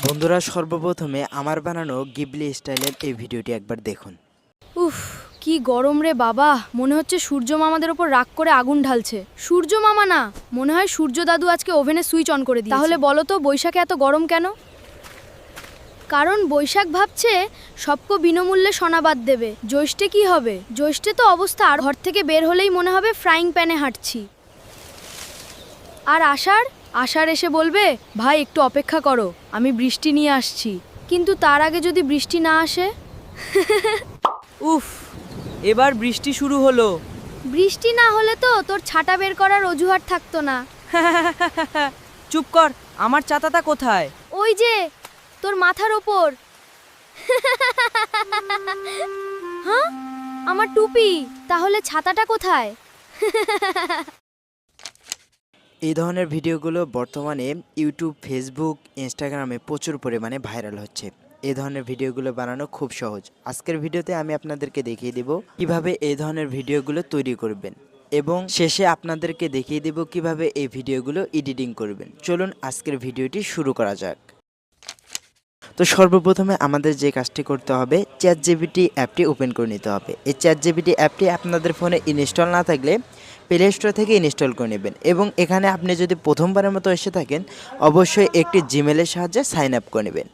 বন্ধুরা সর্বপ্রথমে আমার বানানো গিবলি স্টাইলের এই ভিডিওটি একবার দেখুন। উফ, কি গরম রে বাবা। মনে হচ্ছে সূর্য মামাদের ওপর রাগ করে আগুন ঢালছে। সূর্য মামা না, মনে হয় সূর্য দাদু আজকে ওভেনে সুইচ অন করে দিয়েছে। তাহলে বলো তো বৈশাখে এত গরম কেন? কারণ বৈশাখ ভাবছে সবকো বিনামূল্যে সোনাবাদ দেবে। জ্যৈষ্ঠে কি হবে? জ্যৈষ্ঠে তো অবস্থা, আর ঘর থেকে বের হলেই মনে হবে ফ্রাইং প্যানে হাঁটছি। আর আষাঢ় এসে বলবে, ভাই একটু অপেক্ষা করো, আমি বৃষ্টি নিয়ে আসছি। কিন্তু তার আগে যদি বৃষ্টি না আসে? উফ, এবার বৃষ্টি শুরু হলো। বৃষ্টি না হলে তো তোর ছাতা বের করার অজুহাত থাকতো না। চুপ কর, আমার ছাতাটা কোথায়? ওই যে তোর মাথার ওপর। হ্যাঁ, আমার টুপি। তাহলে ছাতাটা কোথায়? এই ধরনের ভিডিওগুলো বর্তমানে ইউটিউব, ফেসবুক, ইনস্টাগ্রামে প্রচুর পরিমাণে ভাইরাল হচ্ছে। এই ধরনের ভিডিওগুলো বানানো খুব সহজ। আজকের ভিডিওতে আমি আপনাদেরকে দেখিয়ে দেব কিভাবে এই ধরনের ভিডিওগুলো তৈরি করবেন এবং শেষে আপনাদেরকে দেখিয়ে দেব কিভাবে এই ভিডিওগুলো এডিটিং করবেন। চলুন আজকের ভিডিওটি শুরু করা যাক। তো সর্বপ্রথমে আমাদের যে কাজটি করতে হবে, চ্যাটজিপিটি অ্যাপটি ওপেন করে নিতে হবে। এই চ্যাটজিপিটি অ্যাপটি আপনাদের ফোনে ইনস্টল না থাকলে প্লে স্টোর থেকে ইনস্টল করে নেবেন এবং এখানে আপনি যদি প্রথমবারের মতো এসে থাকেন অবশ্যই একটি জিমেলের সাহায্যে সাইন আপ করে নেবেন।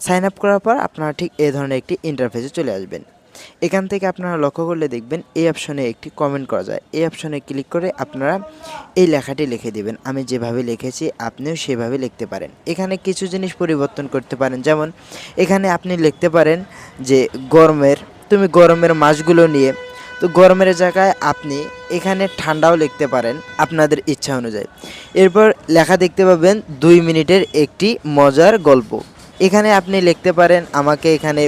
সাইন আপ করার পর আপনারা ঠিক এই ধরনের একটি ইন্টারফেসে চলে আসবেন। এখান থেকে আপনারা লক্ষ্য করলে দেখবেন এই অপশনে একটি কমেন্ট করা যায়। এই অপশনে ক্লিক করে আপনারা এই লেখাটি লিখে দিবেন। আমি যেভাবে লিখেছি আপনিও সেভাবে লিখতে পারেন। এখানে কিছু জিনিস পরিবর্তন করতে পারেন, যেমন এখানে আপনি লিখতে পারেন যে তুমি গরমের মাসগুলো নিয়ে। তো গরমের জায়গায় আপনি এখানে ঠান্ডাও লিখতে পারেন আপনাদের ইচ্ছা অনুযায়ী। এরপর লেখা দেখতে পাবেন 2 মিনিটের একটি মজার গল্প। এখানে আপনি লিখতে পারেন আমাকে এখানে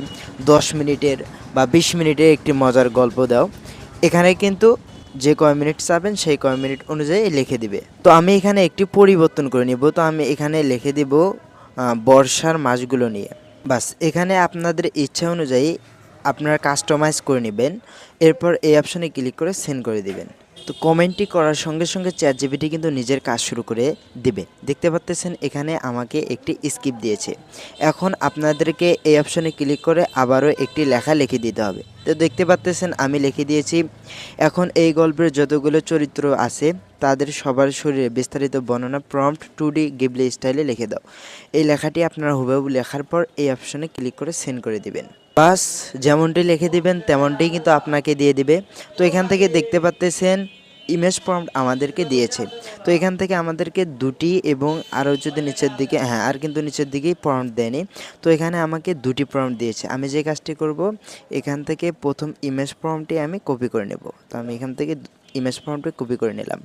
10 মিনিটের বা 20 মিনিটের একটি মজার গল্প দাও। এখানে কিন্তু যে কয় মিনিট চাবেন সেই কয় মিনিট অনুযায়ী লিখে দিবে। তো আমি এখানে একটি পরিবর্তন করে নিব। তো আমি এখানে লিখে দিব বর্ষার মাসগুলো নিয়ে। বাস, এখানে আপনাদের ইচ্ছা অনুযায়ী আপনারা কাস্টমাইজ করে নেবেন। এরপর এই অপশনে ক্লিক করে সেন্ড করে দিবেন। তো কমেন্টটি করার সঙ্গে সঙ্গে চ্যাটজিপিটি কিন্তু নিজের কাজ শুরু করে দিবে। দেখতে পাচ্ছেন এখানে আমাকে একটি স্কিপ দিয়েছে। এখন আপনাদেরকে এই অপশনে ক্লিক করে আবারও একটি লেখা লিখে দিতে হবে। তো দেখতে পাচ্ছেন আমি লিখে দিয়েছি, এখন এই গল্পের যতগুলো চরিত্র আছে তাদের সবার শরীরে বিস্তারিত বর্ণনা প্রম্পট 2D গিবলি স্টাইলে লিখে দাও। এই লেখাটি আপনারা হুবহু লেখার পর এই অপশনে ক্লিক করে সেন্ড করে দিবেন। বাস, যেমনটি লিখে দিবেন তেমনটিই কিন্তু আপনাকে দিয়ে দিবে। তো এখান থেকে দেখতে পাচ্ছেন ইমেজ প্রম্পট আমাদেরকে দিয়েছে। তো এখান থেকে আমাদেরকে 2টি এবং আরও যদি নিচের দিকে, আর কিন্তু নিচের দিকেই প্রম্পট দেয়নি। তো এখানে আমাকে 2টি প্রম্পট দিয়েছে। আমি যে কাজটি করব, এখান থেকে প্রথম ইমেজ প্রম্পটটি আমি কপি করে নেব। তো আমি এখান থেকে ইমেজ প্রম্পটটি কপি করে নিলাম।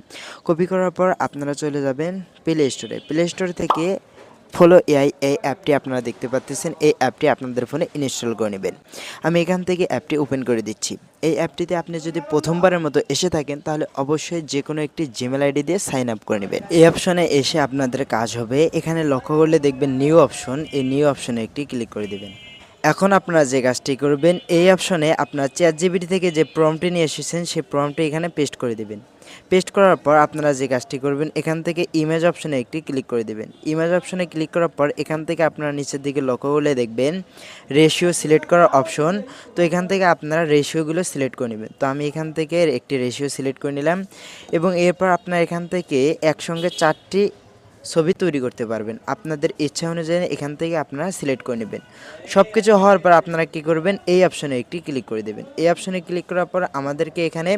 কপি করার পর আপনারা চলে যাবেন প্লে স্টোরে। প্লে স্টোর থেকে ফলো এআই এই অ্যাপটি আপনারা দেখতে পাচ্ছেন। এই অ্যাপটি আপনাদের ফোনে ইনস্টল করে নেবেন। আমি এখান থেকে অ্যাপটি ওপেন করে দিচ্ছি। এই অ্যাপটিতে আপনি যদি প্রথমবারের মতো এসে থাকেন তাহলে অবশ্যই যে কোনো একটি জিমেল আইডি দিয়ে সাইন আপ করে নেবেন। এই অপশনে এসে আপনাদের কাজ হবে, এখানে লক্ষ্য করলে দেখবেন নিউ অপশন, এই নিউ অপশনে একটি ক্লিক করে দেবেন। এখন আপনারা যে কাজটি করবেন, এই অপশনে আপনার চ্যাটজিপিটি থেকে যে প্রম্পটটি নিয়ে এসেছেন সেই প্রম্পটটি এখানে পেস্ট করে দেবেন। পেস্ট করার পর আপনারা যে কাজটি করবেন, এখান থেকে ইমেজ অপশনে একটি ক্লিক করে দেবেন। ইমেজ অপশনে ক্লিক করার পর এখান থেকে আপনারা নিচের দিকে লক্ষ্য করলে দেখবেন রেশিও সিলেক্ট করার অপশন। তো এখান থেকে আপনারা রেশিওগুলো সিলেক্ট করে নেবেন। তো আমি এখান থেকে একটি রেশিও সিলেক্ট করে নিলাম এবং এরপর আপনারা এখান থেকে একসঙ্গে 4টি ছবি তৈরি করতে পারবেন। আপনাদের ইচ্ছা অনুযায়ী এখান থেকে আপনারা সিলেক্ট করে নেবেন। সব কিছু হওয়ার পর আপনারা কি করবেন, এই অপশনে একটি ক্লিক করে দেবেন। এই অপশনে ক্লিক করার পর আমাদেরকে এখানে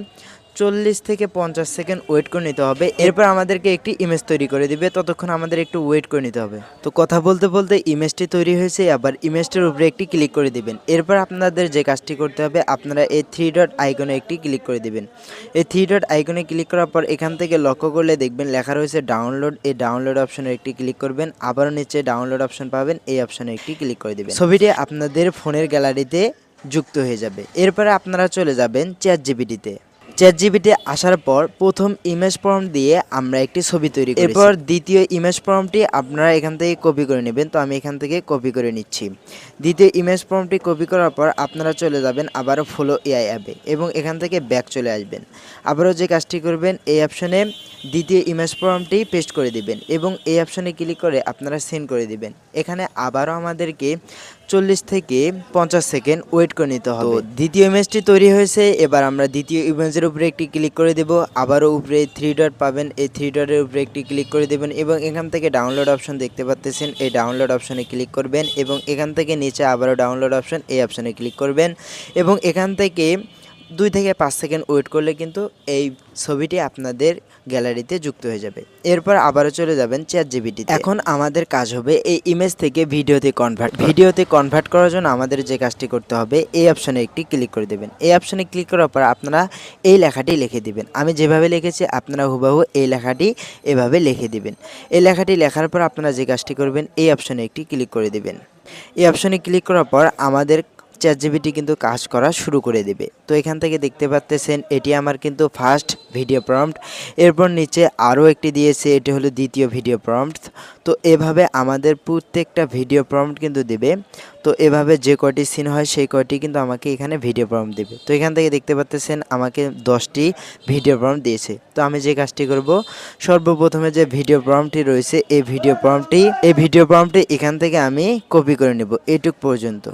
40 থেকে 50 সেকেন্ড ওয়েট করে নিতে হবে। এরপর আমাদেরকে একটি ইমেজ তৈরি করে দিবে, ততক্ষণ আমাদের একটু ওয়েট করে নিতে হবে। তো কথা বলতে বলতে ইমেজটি তৈরি হয়েছে, আবার ইমেজটির উপরে একটি ক্লিক করে দিবেন। এরপর আপনাদের যে কাজটি করতে হবে, আপনারা এই 3 ডট আইকনে একটি ক্লিক করে দিবেন। এই 3 ডট আইকনে ক্লিক করার পর এখান থেকে লক্ষ্য করলে দেখবেন লেখা রয়েছে ডাউনলোড। এই ডাউনলোড অপশনে একটি ক্লিক করবেন। আবারও নিচে ডাউনলোড অপশন পাবেন, এই অপশনে একটি ক্লিক করে দিবেন। ছবিটি আপনাদের ফোনের গ্যালারিতে যুক্ত হয়ে যাবে। এরপরে আপনারা চলে যাবেন চ্যাটজিপিটিতে। চ্যাটজিপিটি আসার পর প্রথম ইমেজ প্রম্পট দিয়ে আমরা একটি ছবি তৈরি করি। এরপর দ্বিতীয় ইমেজ প্রম্পটটি আপনারা এখান থেকে কপি করে নেবেন। তো আমি এখান থেকে কপি করে নিচ্ছি। দ্বিতীয় ইমেজ প্রম্পটটি কপি করার পর আপনারা চলে যাবেন আবারও ফলো এআই অ্যাপে এবং এখান থেকে ব্যাক চলে আসবেন। আবারও যে কাজটি করবেন, এই অপশনে দ্বিতীয় ইমেজ প্রম্পটটি পেস্ট করে দিবেন এবং এই অপশনে ক্লিক করে আপনারা সেন্ড করে দিবেন। এখানে আবারও আমাদেরকে 40 থেকে 50 সেকেন্ড ওয়েট করে নিতে হবে। তো দ্বিতীয় ইমেজটি তৈরি হয়েছে। এবার আমরা দ্বিতীয় ইমেজের উপরে একটি ক্লিক করে দেব। আবারও উপরে 3 ডট পাবেন, এই 3 ডটের উপরে একটি ক্লিক করে দেবেন এবং এখান থেকে ডাউনলোড অপশন দেখতে পাচ্ছেন, এই ডাউনলোড অপশনে ক্লিক করবেন এবং এখান থেকে নিচে আবারও ডাউনলোড অপশন, এই অপশনে ক্লিক করবেন এবং এখান থেকে 2 থেকে 5 সেকেন্ড ওয়েট করলে কিন্তু এই ছবিটি আপনাদের গ্যালারিতে যুক্ত হয়ে যাবে। এরপর আবারও চলে যাবেন চ্যাটজিপিটিতে। এখন আমাদের কাজ হবে এই ইমেজ থেকে ভিডিওতে কনভার্ট করার জন্য আমাদের যে কাজটি করতে হবে, এই অপশনে একটি ক্লিক করে দেবেন। এই অপশনে ক্লিক করার পর আপনারা এই লেখাটি লিখে দিবেন। আমি যেভাবে লিখেছি আপনারা হুবহু এই লেখাটি এভাবে লিখে দিবেন। এই লেখাটি লেখার পর আপনারা যে কাজটি করবেন, এই অপশনে একটি ক্লিক করে দিবেন। এই অপশনে ক্লিক করার পর আমাদের চ্যাটজিপিটি কিন্তু কাজ করা শুরু করে দেবে। তো এখান থেকে দেখতে পাচ্ছেন এটি আমার কিন্তু ফার্স্ট ভিডিও প্রম্পট। এরপর নিচে আরও একটি দিয়েছে, এটি হলো দ্বিতীয় ভিডিও প্রম্পট। তো এভাবে আমাদের প্রত্যেকটা ভিডিও প্রম্পট কিন্তু দেবে। তো এভাবে যে কয়টি সিন হয় সেই কয়টি কিন্তু আমাকে এখানে ভিডিও প্রম্পট দেবে। তো এখান থেকে দেখতে পাচ্ছেন আমাকে 10টি ভিডিও প্রম্পট দিয়েছে। তো আমি যে কাজটি করব, সর্বপ্রথমে যে ভিডিও প্রম্পটটি রয়েছে এই ভিডিও প্রম্পটটি এখান থেকে আমি কপি করে নেব এইটুক পর্যন্ত।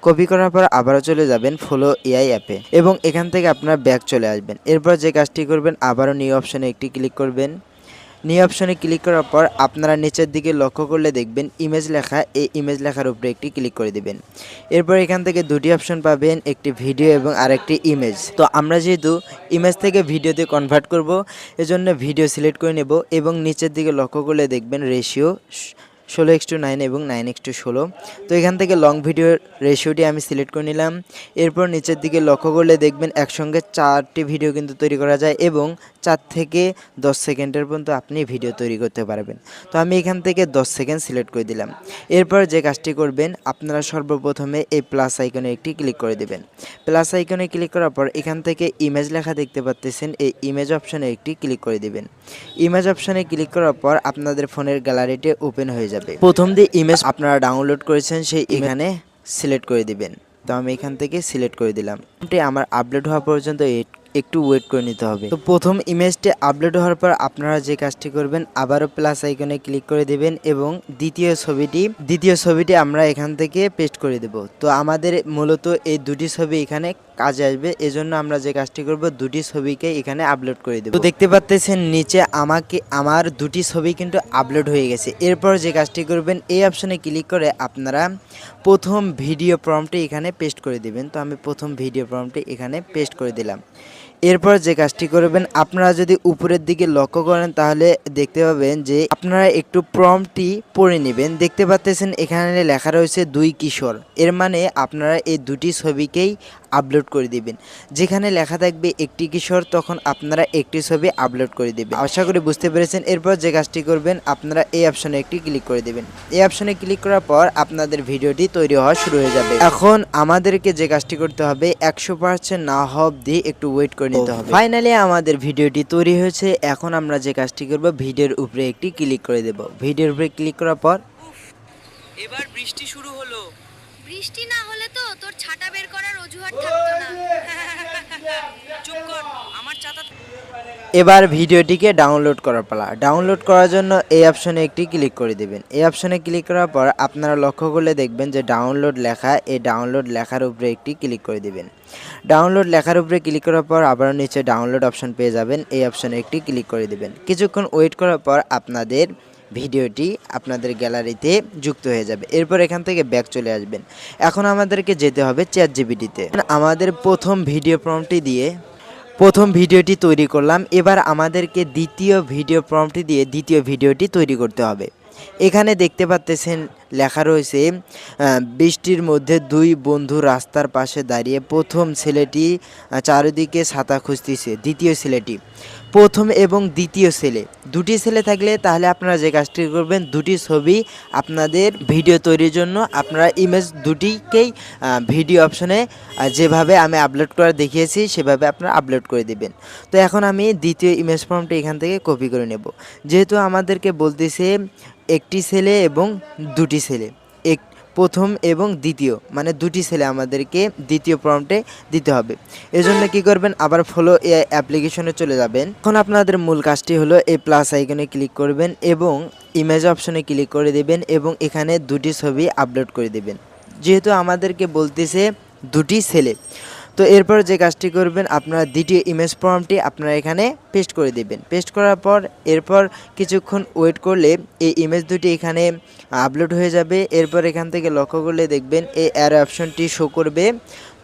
কপি করার পর আবারও চলে যাবেন ফলো এআই অ্যাপে এবং এখান থেকে আপনার ব্যাক চলে আসবেন। এরপর যে কাজটি করবেন, আবারও নিউ অপশনে একটি ক্লিক করবেন। নিউ অপশনে ক্লিক করার পর আপনারা নিচের দিকে লক্ষ্য করলে দেখবেন ইমেজ লেখা, এই ইমেজ লেখার উপরে একটি ক্লিক করে দিবেন। এরপর এখান থেকে দুটি অপশন পাবেন, একটি ভিডিও এবং আরেকটি ইমেজ। তো আমরা যেহেতু ইমেজ থেকে ভিডিওতে কনভার্ট করব, এজন্য ভিডিও সিলেক্ট করে নেব এবং নিচের দিকে লক্ষ্য করলে দেখবেন রেশিও 16:9 এবং 9:16। তো এখান থেকে লং ভিডিওর রেশিওটি আমি সিলেক্ট করে নিলাম। এরপর নিচের দিকে লক্ষ্য করলে দেখবেন একসঙ্গে 4টি ভিডিও কিন্তু তৈরি করা যায় এবং 4 থেকে 10 সেকেন্ডের পর্যন্ত আপনি ভিডিও তৈরি করতে পারবেন। তো আমি এখান থেকে 10 সেকেন্ড সিলেক্ট করে দিলাম। এরপর যে কাজটি করবেন, আপনারা সর্বপ্রথমে এই প্লাস আইকনে একটি ক্লিক করে দেবেন। প্লাস আইকনে ক্লিক করার পর এখান থেকে ইমেজ লেখা দেখতে পাচ্ছেন, এই ইমেজ অপশনে একটি ক্লিক করে দিবেন। ইমেজ অপশনে ক্লিক করার পর আপনাদের ফোনের গ্যালারিতে ওপেন হয়ে যাবে। প্রথম যে ইমেজ আপনারা ডাউনলোড করেছেন সেই এখানে সিলেক্ট করে দিবেন। তো আমি এখান থেকে সিলেক্ট করে দিলাম। আমার আপলোড হওয়া পর্যন্ত একটু ওয়েট করে নিতে হবে। তো প্রথম ইমেজটি আপলোড হওয়ার পর আপনারা যে কাজটি করবেন, আবারও প্লাস আইকনে ক্লিক করে দিবেন এবং দ্বিতীয় ছবিটি আমরা এখান থেকে পেস্ট করে দেব। তো আমাদের মূলত এই দুটি ছবি এখানে কাজে আসবে, এজন্য আমরা যে কাজটি করব, দুটি ছবিকে এখানে আপলোড করে দেব। তো দেখতে পাচ্ছেন নিচে আমার দুটি ছবি কিন্তু আপলোড হয়ে গেছে। এরপর যে কাজটি করবেন, এই অপশনে ক্লিক করে আপনারা প্রথম ভিডিও প্রম্পটটি এখানে পেস্ট করে দিবেন। তো আমি প্রথম ভিডিও প্রম্পটটি এখানে পেস্ট করে দিলাম। এরপর যে কাজটি করবেন, আপনারা যদি উপরের দিকে লক্ষ্য করেন তাহলে দেখতে পাবেন যে আপনারা একটু প্রম্পটটি পড়ে নেবেন। দেখতে পাচ্ছেন এখানে লেখা রয়েছে 2 কিশোর। এর মানে আপনারা এই দুটি ছবিকেই আপলোড করে দিবেন। যেখানে লেখা থাকবে 1টি কিশোর, তখন আপনারা একটি ছবি আপলোড করে দিবেন। আশা করি বুঝতে পেরেছেন। এরপর যে কাজটি করবেন, আপনারা এই অপশনে একটি ক্লিক করে দিবেন। এই অপশনে ক্লিক করার পর আপনাদের ভিডিওটি তৈরি হওয়া শুরু হয়ে যাবে। এখন আমাদেরকে যে কাজটি করতে হবে, 100% না হওয়া অবধি একটু ওয়েট করে নিতে হবে। ফাইনালি আমাদের ভিডিওটি তৈরি হয়েছে। এখন আমরা যে কাজটি করব, ভিডিওর উপরে একটি ক্লিক করে দেব। ভিডিওর উপরে ক্লিক করার পর এবার বৃষ্টি শুরু হলো। বৃষ্টি না হলে তো তোর ছাতা বের করার অজুহাত থাকতো না। চুপ কর, আমার ছাতা। এবার ভিডিওটিকে ডাউনলোড করার পালা। ডাউনলোড করার জন্য এই অপশনে একটি ক্লিক করে দেবেন। এই অপশনে ক্লিক করার পর আপনারা লক্ষ্য করলে দেখবেন যে ডাউনলোড লেখা, এই ডাউনলোড লেখার উপরে একটি ক্লিক করে দেবেন। ডাউনলোড লেখার উপরে ক্লিক করার পর আবার নিচে ডাউনলোড অপশন পেয়ে যাবেন। এই অপশনে একটি ক্লিক করে দেবেন। কিছুক্ষণ ওয়েট করার পর আপনাদের ভিডিওটি আপনাদের গ্যালারিতে যুক্ত হয়ে যাবে। এরপর এখান থেকে ব্যাক চলে আসবেন। এখন আমাদেরকে যেতে হবে চ্যাটজিপিটিতে। আমাদের প্রথম ভিডিও প্রম্পটটি দিয়ে প্রথম ভিডিওটি তৈরি করলাম। এবার আমাদেরকে দ্বিতীয় ভিডিও প্রম্পটটি দিয়ে দ্বিতীয় ভিডিওটি তৈরি করতে হবে। এখানে দেখতে পাচ্ছেন লেখা রয়েছে বৃষ্টির মধ্যে দুই বন্ধু রাস্তার পাশে দাঁড়িয়ে প্রথম ছেলেটি চারিদিকে ছাতা খুঁজতেছে, দ্বিতীয় ছেলেটি প্রথম এবং দ্বিতীয় ছেলে দুটি ছেলে থাকলে তাহলে আপনারা যে কাজটি করবেন দুটি ছবি আপনাদের ভিডিও তৈরির জন্য আপনারা ইমেজ দুটিকেই ভিডিও অপশনে যেভাবে আমি আপলোড করে দেখিয়েছি সেভাবে আপনারা আপলোড করে দিবেন। তো এখন আমি দ্বিতীয় ইমেজ ফর্মটি এখান থেকে কপি করে নেব। যেহেতু আমাদেরকে বলতেছে একটি ছেলে এবং দুটি ছেলে, প্রথম এবং দ্বিতীয় মানে দুটি ছেলে আমাদেরকে দ্বিতীয় প্রম্পটে দিতে হবে। এজন্য কি করবেন, আবার ফলো এআই অ্যাপ্লিকেশনে চলে যাবেন। এখন আপনাদের মূল কাজটি হলো এই প্লাস আইকনে ক্লিক করবেন এবং ইমেজ অপশনে ক্লিক করে দেবেন এবং এখানে দুটি ছবি আপলোড করে দেবেন। যেহেতু আমাদেরকে বলতেছে দুটি ছেলে, তো এরপর যে কাজটি করবেন আপনারা দ্বিতীয় ইমেজ ফর্মটি আপনারা এখানে পেস্ট করে দেবেন। পেস্ট করার পর এরপর কিছুক্ষণ ওয়েট করলে এই ইমেজ দুটি এখানে আপলোড হয়ে যাবে। এরপর এখান থেকে লক্ষ্য করলে দেখবেন এই অ্যারো অপশনটি শো করবে।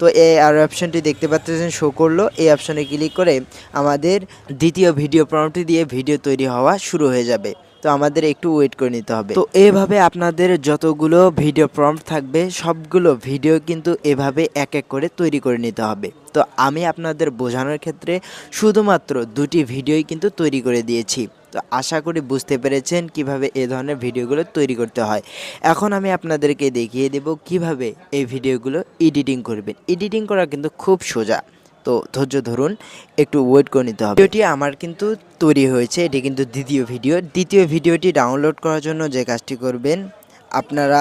তো এই অ্যারো অপশনটি দেখতে পাচ্ছেন শো করলো। এই অপশনে ক্লিক করে আমাদের দ্বিতীয় ভিডিও ফর্মটি দিয়ে ভিডিও তৈরি হওয়া শুরু হয়ে যাবে। তো আমাদের একটু ওয়েট করে নিতে হবে। তো এভাবে আপনাদের যতগুলো ভিডিও প্রম্পট থাকবে সবগুলো ভিডিও কিন্তু এভাবে এক এক করে তৈরি করে নিতে হবে। তো আমি আপনাদের বোঝানোর ক্ষেত্রে শুধুমাত্র দুটি ভিডিওই কিন্তু তৈরি করে দিয়েছি। তো আশা করি বুঝতে পেরেছেন কিভাবে এই ধরনের ভিডিওগুলো তৈরি করতে হয়। এখন আমি আপনাদেরকে দেখিয়ে দেব কিভাবে এই ভিডিওগুলো এডিটিং করবেন। এডিটিং করা কিন্তু খুব সোজা, তো ধৈর্য ধরুন, একটু ওয়েট করে নিতে হবে। ভিডিওটি আমার কিন্তু তৈরি হয়েছে, এটি কিন্তু দ্বিতীয় ভিডিওটি ডাউনলোড করার জন্য যে কাজটি করবেন আপনারা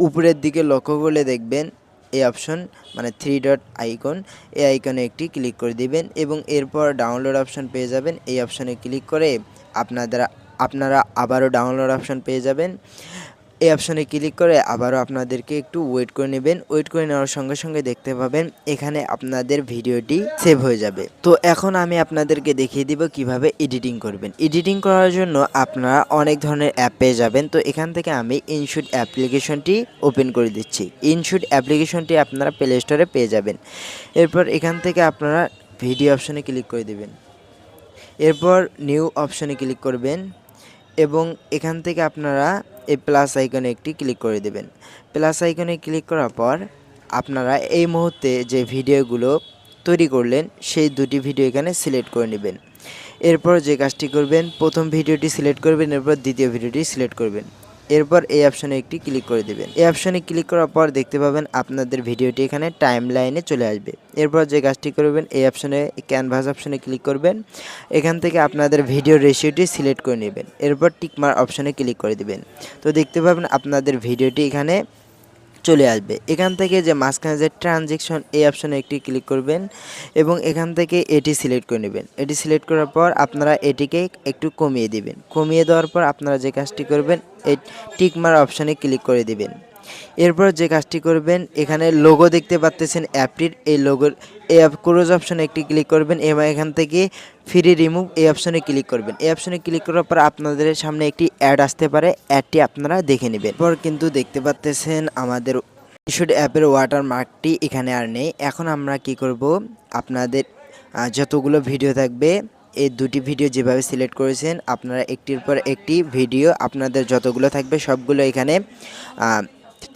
উপরের দিকে লক্ষ্য করলে দেখবেন এই অপশন মানে 3 ডট আইকন, এই আইকনে একটি ক্লিক করে দিবেন এবং এরপর ডাউনলোড অপশন পেয়ে যাবেন। এই অপশনে ক্লিক করে আপনারা আবারও ডাউনলোড অপশন পেয়ে যাবেন। এই অপশনে ক্লিক করে আবারও আপনাদেরকে একটু ওয়েট করে নেবেন। ওয়েট করে নেওয়ার সঙ্গে সঙ্গে দেখতে পাবেন এখানে আপনাদের ভিডিওটি সেভ হয়ে যাবে। তো এখন আমি আপনাদেরকে দেখিয়ে দিব কিভাবে এডিটিং করবেন। এডিটিং করার জন্য আপনারা অনেক ধরনের অ্যাপ পেয়ে যাবেন। তো এখান থেকে আমি ইনশুট অ্যাপ্লিকেশনটি ওপেন করে দিচ্ছি। ইনশুট অ্যাপ্লিকেশনটি আপনারা প্লে স্টোরে পেয়ে যাবেন। এরপর এখান থেকে আপনারা ভিডিও অপশনে ক্লিক করে দেবেন। এরপর নিউ অপশনে ক্লিক করবেন এবং এখান থেকে আপনারা এই প্লাস আইকনে একটি ক্লিক করে দেবেন। প্লাস আইকনে ক্লিক করার পর আপনারা এই মুহূর্তে যে ভিডিওগুলো তৈরি করলেন সেই দুটি ভিডিও এখানে সিলেক্ট করে নেবেন। এরপর যে কাজটি করবেন প্রথম ভিডিওটি সিলেক্ট করবেন, এরপর দ্বিতীয় ভিডিওটি সিলেক্ট করবেন। এরপর এই অপশনে একটি ক্লিক করে দেবেন। এই অপশনে ক্লিক করার পর দেখতে পাবেন আপনাদের ভিডিওটি এখানে টাইম লাইনে চলে আসবে। এরপর যে কাজটি করবেন এই অপশনে ক্যানভাস অপশনে ক্লিক করবেন। এখান থেকে আপনাদের ভিডিও রেশিওটি সিলেক্ট করে নেবেন। এরপর টিকমার অপশনে ক্লিক করে দিবেন। তো দেখতে পাবেন আপনাদের ভিডিওটি এখানে চলে আসবে। এখান থেকে যে মাঝখানে যে ট্রানজেকশন এই অপশনে একটি ক্লিক করবেন এবং এখান থেকে এটি সিলেক্ট করে নেবেন। এটি সিলেক্ট করার পর আপনারা এটিকে একটু কমিয়ে দিবেন। কমিয়ে দেওয়ার পর আপনারা যে কাজটি করবেন এই টিকমার অপশনে ক্লিক করে দিবেন। এরপর যে কাজটি করবেন এখানে লোগো দেখতে পাচ্ছেন অ্যাপটির, এই লোগোর এই ক্লোজ অপশনে একটি ক্লিক করবেন এবং এখান থেকে ফ্রি রিমুভ এই অপশনে ক্লিক করবেন। এই অপশনে ক্লিক করার পর আপনাদের সামনে একটি অ্যাড আসতে পারে, অ্যাডটি আপনারা দেখে নেবেন। এরপর কিন্তু দেখতে পাচ্ছেন আমাদের ইনশুট অ্যাপের ওয়াটারমার্কটি এখানে আর নেই। এখন আমরা কি করব, আপনাদের যতগুলো ভিডিও থাকবে এই দুটি ভিডিও যেভাবে সিলেক্ট করেছেন আপনারা একটির পর একটি ভিডিও আপনাদের যতগুলো থাকবে সবগুলো এখানে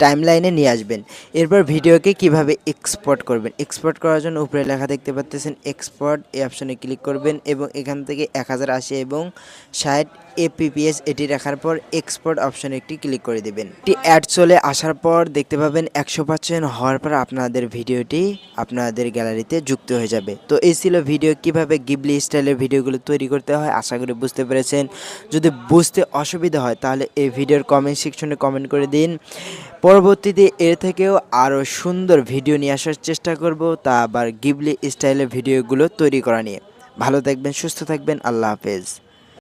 টাইমলাইনে নিয়ে আসবেন। এরপর ভিডিওকে কিভাবে এক্সপোর্ট করবেন, এক্সপোর্ট করার জন্য উপরে লেখা দেখতে পাচ্ছেন এক্সপোর্ট, এই অপশনে ক্লিক করবেন এবং এখান থেকে 1080 এবং 60 fps এটি রাখার পর এক্সপোর্ট অপশনে একটি ক্লিক করে দেবেন। একটি অ্যাড চলে আসার পর দেখতে পাবেন 100% হওয়ার পর আপনাদের ভিডিওটি আপনাদের গ্যালারিতে যুক্ত হয়ে যাবে। তো এই ছিল ভিডিও কিভাবে গিবলি স্টাইলের ভিডিওগুলো তৈরি করতে হয়। আশা করি বুঝতে পেরেছেন। যদি বুঝতে অসুবিধা হয় তাহলে এই ভিডিওর কমেন্ট সেকশনে কমেন্ট করে দিন। পরবর্তীতে এর থেকেও আরও সুন্দর ভিডিও নিয়ে আসার চেষ্টা করব, তা আবার গিবলি স্টাইলের ভিডিওগুলো তৈরি করা নিয়ে। ভালো থাকবেন, সুস্থ থাকবেন, আল্লাহ হাফেজ।